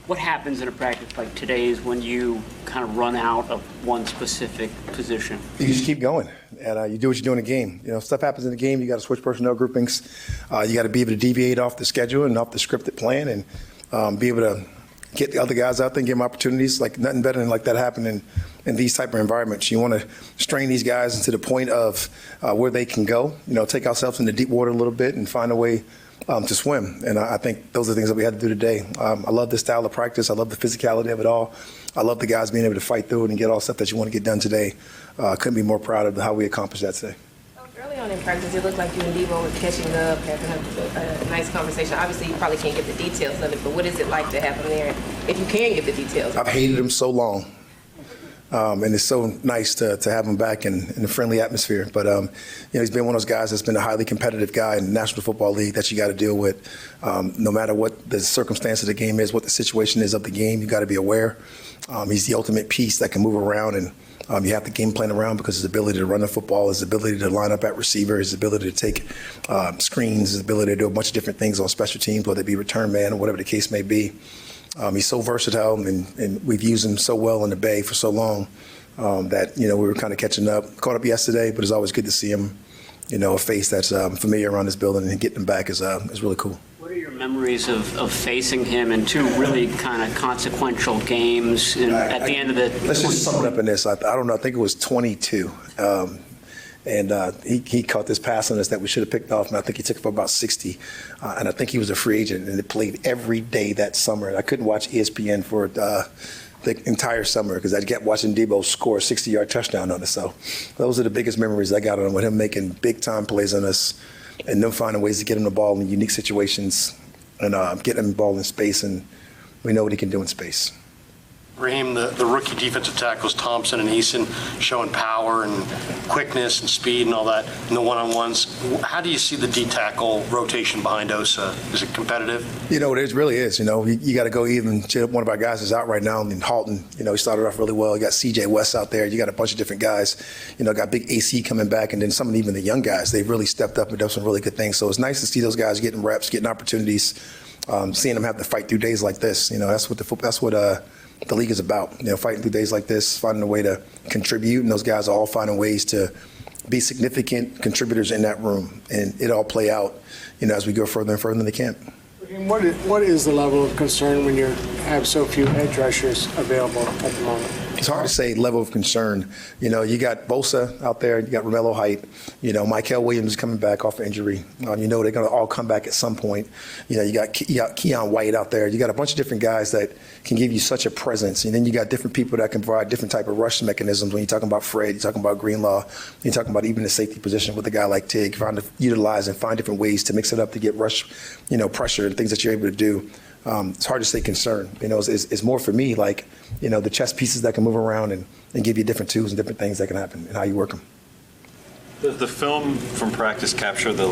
What happens in a practice like today's when you kind of run out of one specific position? You just keep going, and you do what you do in a game. Stuff happens in the game. You got to switch personnel groupings. You got to be able to deviate off the schedule and off the scripted plan, and be able to get the other guys out there and give them opportunities. Like nothing better than like that happening in these type of environments. You want to strain these guys into the point of where they can go. Take ourselves into deep water a little bit and find a way to swim. And I think those are the things that we had to do today. I love this style of practice. I love the physicality of it all. I love the guys being able to fight through it and get all the stuff that you want to get done today. Couldn't be more proud of how we accomplished that today. Early on in practice, it looked like you and Deebo were catching up, having a nice conversation. Obviously, you probably can't get the details of it, but what is it like to have him there, if you can get the details? I've hated him so long. And it's so nice to have him back in a friendly atmosphere. But, he's been one of those guys that's been a highly competitive guy in the National Football League that you got to deal with. No matter what the circumstance of the game is, what the situation is of the game, you got to be aware. He's the ultimate piece that can move around, and you have to game plan around because his ability to run the football, his ability to line up at receiver, his ability to take screens, his ability to do a bunch of different things on special teams, whether it be return man or whatever the case may be. He's so versatile, and we've used him so well in the Bay for so long that, we were kind of catching up. Caught up yesterday, but it's always good to see him, a face that's familiar around this building, and getting him back is really cool. What are your memories of facing him in two really kind of consequential games at the end of the... Let's just sum it up in this. I don't know. I think it was 22. And he caught this pass on us that we should have picked off, and I think he took it for about 60. And I think he was a free agent, and it played every day that summer. And I couldn't watch ESPN for the entire summer because I kept watching Deebo score a 60-yard touchdown on us. So those are the biggest memories I got on him, with him making big-time plays on us and them finding ways to get him the ball in unique situations and getting him the ball in space. And we know what he can do in space. Raheem, the rookie defensive tackles, Thompson and Eason, showing power and quickness and speed and all that in the one-on-ones. How do you see the D-tackle rotation behind Osa? Is it competitive? It really is. You got to go even. One of our guys is out right now, and Halton. He started off really well. You got C.J. West out there. You got a bunch of different guys. Got big AC coming back, and then some of even the young guys. They've really stepped up and done some really good things. So it's nice to see those guys getting reps, getting opportunities, seeing them have to fight through days like this. That's what the league is about, fighting through days like this, finding a way to contribute, and those guys are all finding ways to be significant contributors in that room, and it all play out, as we go further and further in the camp. What is the level of concern when you have so few edge rushers available at the moment? It's hard to say level of concern. You got Bosa out there, you got Romello Height, Mykel Williams is coming back off injury. They're going to all come back at some point. You got Keon White out there. You got a bunch of different guys that can give you such a presence. And then you got different people that can provide different type of rush mechanisms. When you're talking about Fred, you're talking about Greenlaw, you're talking about even the safety position with a guy like Tig, trying to utilize and find different ways to mix it up to get rush, pressure and things that you're able to do. It's hard to say concern. It's more for me like, the chess pieces that can move around and give you different tools and different things that can happen and how you work them. Does the film from practice capture the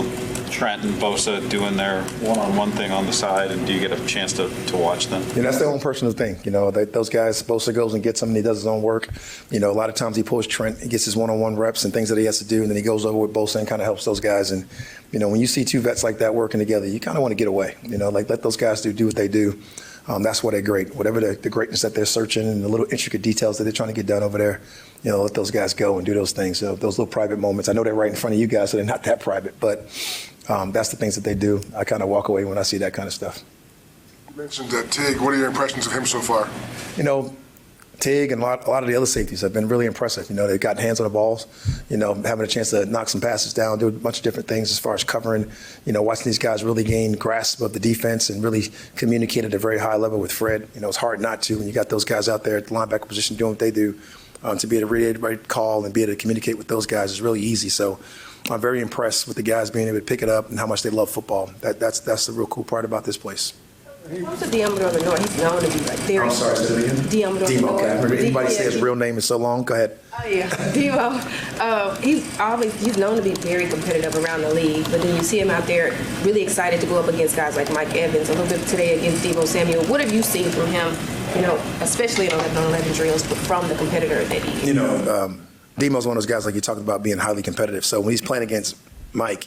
Trent and Bosa doing their one-on-one thing on the side, and do you get a chance to watch them? That's their own personal thing. Those guys, Bosa goes and gets them, and he does his own work. A lot of times he pulls Trent, he gets his one-on-one reps and things that he has to do, and then he goes over with Bosa and kind of helps those guys. And, when you see two vets like that working together, you kind of want to get away. Let those guys do what they do. That's why they're great. Whatever the greatness that they're searching and the little intricate details that they're trying to get done over there, let those guys go and do those things. Those little private moments. I know they're right in front of you guys, so they're not that private, but that's the things that they do. I kind of walk away when I see that kind of stuff. You mentioned Tig. What are your impressions of him so far? Tig and a lot of the other safeties have been really impressive. They've gotten hands on the balls, having a chance to knock some passes down, do a bunch of different things as far as covering, watching these guys really gain grasp of the defense and really communicate at a very high level with Fred. It's hard not to when you got those guys out there at the linebacker position doing what they do. To be able to read the right call and be able to communicate with those guys is really easy. So I'm very impressed with the guys being able to pick it up and how much they love football. That's the real cool part about this place. What's the Diameter of the North? He's known to be like very. I'm sorry, say that again? Diameter of the North. Okay. I remember anybody say his real name is so long. Go ahead. Oh yeah, Deebo. He's known to be very competitive around the league, but then you see him out there really excited to go up against guys like Mike Evans. A little bit today against Deebo Samuel. What have you seen from him? Especially in 11-on-11 drills, but from the competitor that he is. Deebo's one of those guys like you talked about being highly competitive. So when he's playing against Mike,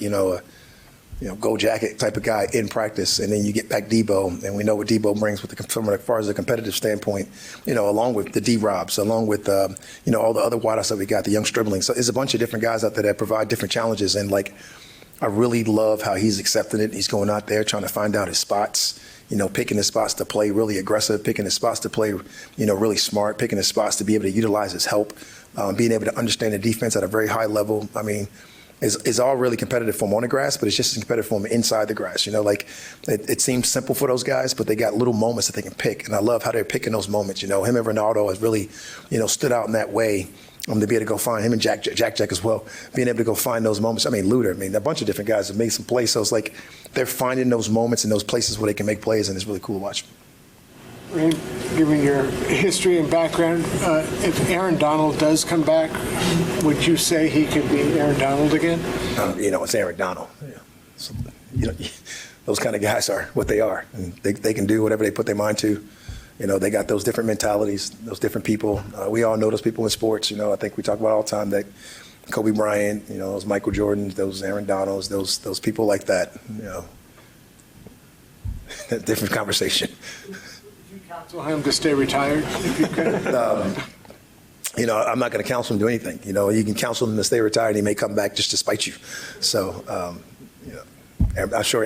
gold jacket type of guy in practice, and then you get back Deebo, and we know what Deebo brings with from as far as a competitive standpoint, along with the D-Robs, along with all the other wideouts that we got, the young stribbling. So there's a bunch of different guys out there that provide different challenges, and I really love how he's accepting it. He's going out there trying to find out his spots, picking his spots to play really aggressive, picking his spots to play, really smart, picking his spots to be able to utilize his help, being able to understand the defense at a very high level. I mean, it's all really competitive for him on the grass, but it's just as competitive for him inside the grass. It seems simple for those guys, but they got little moments that they can pick, and I love how they're picking those moments. Him and Ronaldo has really, stood out in that way. To be able to go find him and Jack as well, being able to go find those moments. I mean, Luder, a bunch of different guys have made some plays. So it's like they're finding those moments and those places where they can make plays, and it's really cool to watch. Raheem, given your history and background, if Aaron Donald does come back, would you say he could be Aaron Donald again? It's Aaron Donald. So, those kind of guys are what they are, and they can do whatever they put their mind to. They got those different mentalities, those different people. We all know those people in sports. I think we talk about all the time that Kobe Bryant, those Michael Jordans, those Aaron Donalds, those people like that. Different conversation. Would you counsel him to stay retired if you could? I'm not going to counsel him to do anything. You can counsel him to stay retired, and he may come back just to spite you. So, I'm sure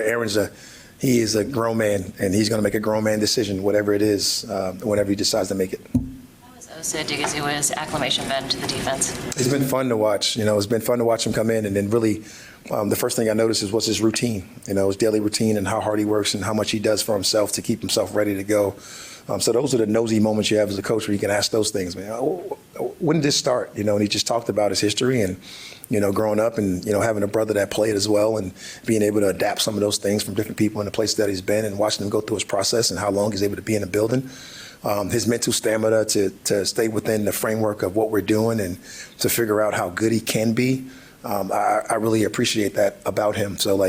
he is a grown man, and he's going to make a grown man decision, whatever it is, whenever he decides to make it. How was Osa Digizzi's his acclimation been to the defense? It's been fun to watch. It's been fun to watch him come in, and then really the first thing I noticed is what's his routine, his daily routine and how hard he works and how much he does for himself to keep himself ready to go. So those are the nosy moments you have as a coach where you can ask those things, man. When did this start? And he just talked about his history and, growing up and, having a brother that played as well and being able to adapt some of those things from different people in the places that he's been and watching him go through his process and how long he's able to be in the building. His mental stamina to stay within the framework of what we're doing and to figure out how good he can be. I really appreciate that about him. So,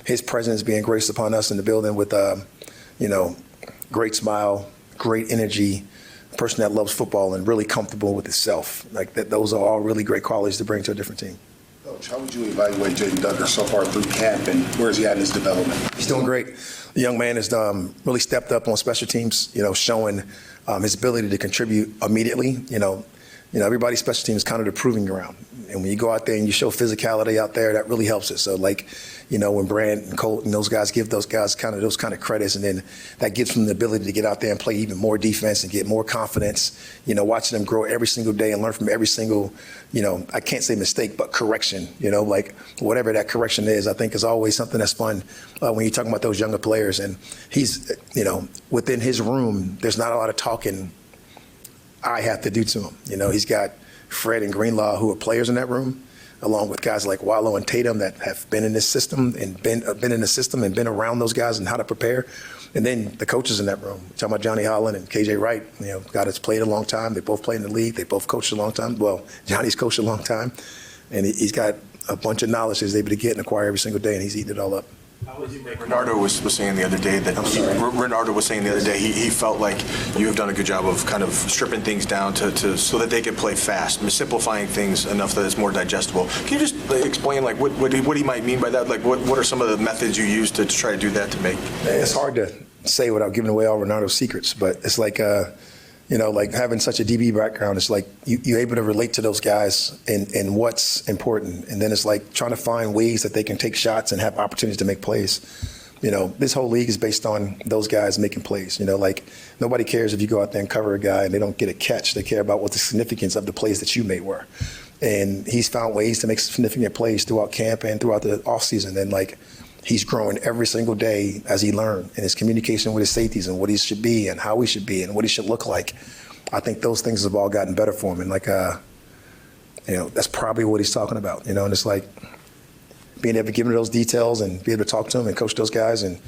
his presence being graced upon us in the building with, great smile, great energy, a person that loves football and really comfortable with himself. Those are all really great qualities to bring to a different team. Coach, how would you evaluate Jaden Duggar so far through camp, and where is he at in his development? He's doing great. The young man has really stepped up on special teams, showing his ability to contribute immediately. Everybody's special team is kind of the proving ground. And when you go out there and you show physicality out there, that really helps it. So, when Brand and Colt and those guys give those guys kind of credits, and then that gives them the ability to get out there and play even more defense and get more confidence, watching them grow every single day and learn from every single, I can't say mistake, but correction, whatever that correction is, I think is always something that's fun when you're talking about those younger players. And he's, within his room, there's not a lot of talking I have to do to him. He's got Fred and Greenlaw, who are players in that room, along with guys like Wallow and Tatum that have been in this system and been in the system and been around those guys and how to prepare. And then the coaches in that room, we're talking about Johnny Holland and KJ Wright, guy that's played a long time. They both played in the league. They both coached a long time. Well, Johnny's coached a long time, and he's got a bunch of knowledge he's able to get and acquire every single day, and he's eating it all up. Renardo was saying the other day that he felt like you have done a good job of kind of stripping things down to so that they can play fast, simplifying things enough that it's more digestible. Can you just explain what he might mean by that? What are some of the methods you use to try to do that to make? It's hard to say without giving away all Renardo's secrets, but it's having such a DB background, it's like you're able to relate to those guys and what's important. And then it's like trying to find ways that they can take shots and have opportunities to make plays. This whole league is based on those guys making plays. Nobody cares if you go out there and cover a guy and they don't get a catch. They care about what the significance of the plays that you made were. And he's found ways to make significant plays throughout camp and throughout the offseason. And he's growing every single day as he learned, and his communication with his safeties and what he should be and how he should be and what he should look like. I think those things have all gotten better for him. And that's probably what he's talking about, and it's being able to give him those details and be able to talk to him and coach those guys. And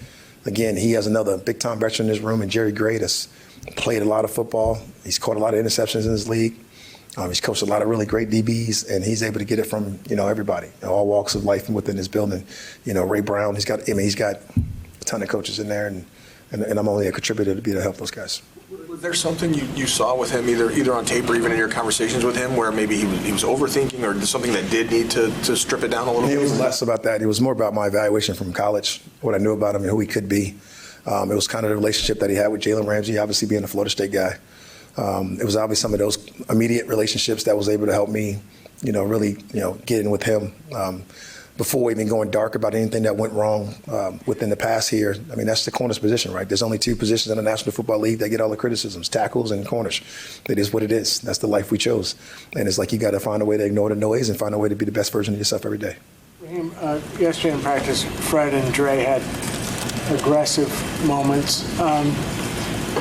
again, he has another big time veteran in his room, and Jerry Gray, that's played a lot of football. He's caught a lot of interceptions in his league. He's coached a lot of really great DBs, and he's able to get it from, everybody, all walks of life within his building. Ray Brown, he's got a ton of coaches in there, and I'm only a contributor to be able to help those guys. What Was there something you saw with him, either on tape or even in your conversations with him, where maybe he was overthinking, or something that did need to strip it down a little bit? It was less about that. It was more about my evaluation from college, what I knew about him and who he could be. It was kind of the relationship that he had with Jalen Ramsey, obviously being a Florida State guy. It was obviously some of those immediate relationships that was able to help me, really, get in with him. Before even going dark about anything that went wrong within the past here, I mean, that's the corner's position, right? There's only two positions in the National Football League that get all the criticisms, tackles and corners. It is what it is. That's the life we chose. And it's like you got to find a way to ignore the noise and find a way to be the best version of yourself every day. Raheem, yesterday in practice, Fred and Dre had aggressive moments.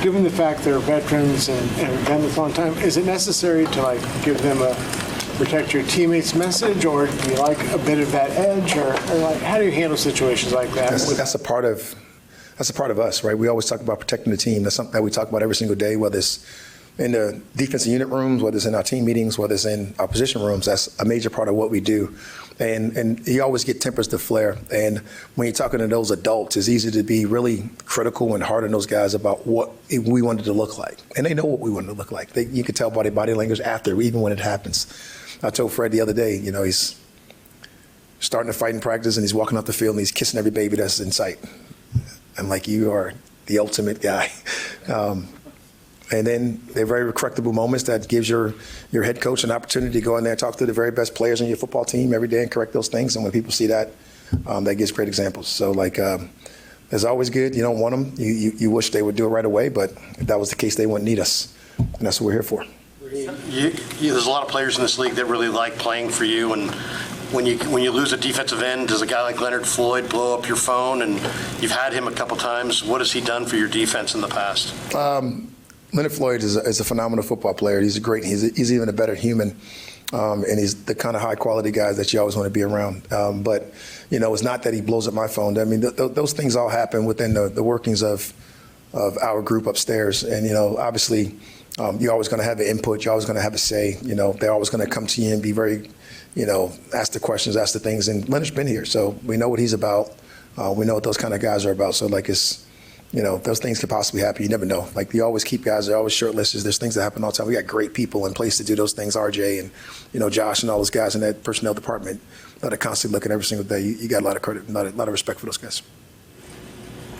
Given the fact they're veterans and have done this a long time, is it necessary to give them a protect your teammates message, or do you like a bit of that edge, or how do you handle situations like that? That's a part of us, right? We always talk about protecting the team. That's something that we talk about every single day, whether it's in the defensive unit rooms, whether it's in our team meetings, whether it's in our position rooms. That's a major part of what we do. And you always get tempers to flare. And when you're talking to those adults, it's easy to be really critical and hard on those guys about what we wanted to look like. And they know what we wanted to look like. You can tell by their body language after, even when it happens. I told Fred the other day, he's starting to fight in practice and he's walking off the field and he's kissing every baby that's in sight. I'm like, you are the ultimate guy. And then they're very correctable moments that gives your head coach an opportunity to go in there and talk to the very best players on your football team every day and correct those things. And when people see that, that gives great examples. So it's always good. You don't want them. You wish they would do it right away, but if that was the case, they wouldn't need us. And that's what we're here for. There's a lot of players in this league that really like playing for you, and when you lose a defensive end, does a guy like Leonard Floyd blow up your phone? And you've had him a couple times. What has he done for your defense in the past? Leonard Floyd is a phenomenal football player. He's great. He's even a better human, and he's the kind of high quality guys that you always want to be around. But it's not that he blows up my phone. I mean, those things all happen within the workings of our group upstairs, and obviously. You're always going to have an input. You're always going to have a say. They're always going to come to you and be very, ask the questions, ask the things. And Leonard's been here, so we know what he's about. We know what those kind of guys are about. So, those things could possibly happen. You never know. You always keep guys. They're always shortlisted. There's things that happen all the time. We got great people in place to do those things. RJ and Josh and all those guys in that personnel department that are constantly looking every single day. You got a lot of credit, a lot of respect for those guys.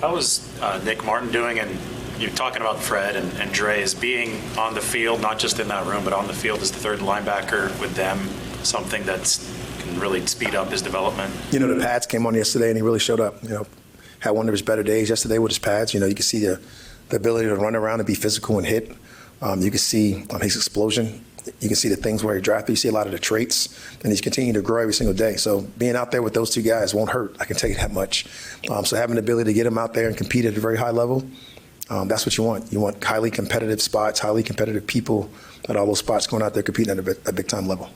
How was Nick Martin doing? And you're talking about Fred and Dre as being on the field, not just in that room, but on the field as the third linebacker with them, something that can really speed up his development. The pads came on yesterday, and he really showed up. Had one of his better days yesterday with his pads. You can see the ability to run around and be physical and hit. You can see his explosion. You can see the things where he drafted. You see a lot of the traits, and he's continuing to grow every single day. So being out there with those two guys won't hurt. I can tell you that much. So having the ability to get him out there and compete at a very high level, that's what you want. You want highly competitive spots, highly competitive people at all those spots going out there competing at a big time level.